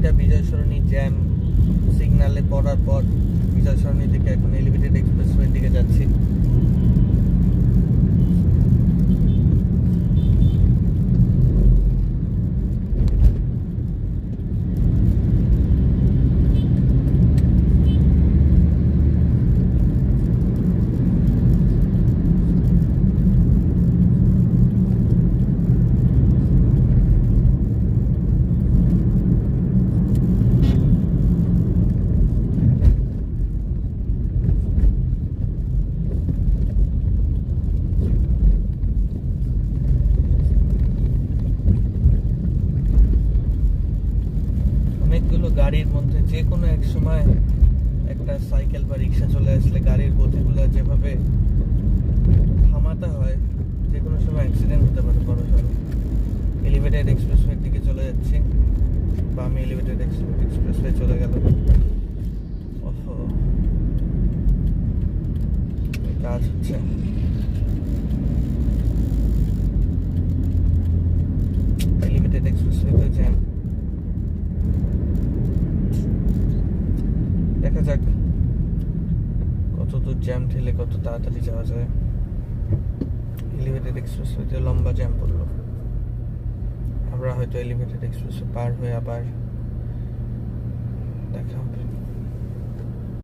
এটা বিজয় সরণি জ্যাম সিগন্যালে পড়ার পর বিজয় সরণি থেকে এখন এলিভেটেড এক্সপ্রেসওয়ের দিকে যাচ্ছি। অনেকগুলো গাড়ির মধ্যে যে কোনো এক সময় একটা সাইকেল বা রিক্সা চলে আসলে গাড়ির গতিগুলো যেভাবে থামাতে হয়, যে কোনো সময় অ্যাক্সিডেন্ট হতে পারে বড় সড়ো। এলিভেটেড এক্সপ্রেসওয়ের দিকে চলে যাচ্ছি, বা আমি এলিভেটেড এক্সপ্রেসওয়ে চলে গেল। ওহো, কাজ হচ্ছে। এলিভেটেড এক্সপ্রেসওয়েতে জ্যাম। দেখা যাক কত দূর জ্যাম ঠেলে কত তাড়াতাড়ি যাওয়া যায়। এলিভেটেড এক্সপ্রেসওয়েতে লম্বা জ্যাম পড়লো। আমরা হয়তো এলিভেটেড এক্সপ্রেসওয়ে পার হয়ে আবার দেখা হবে।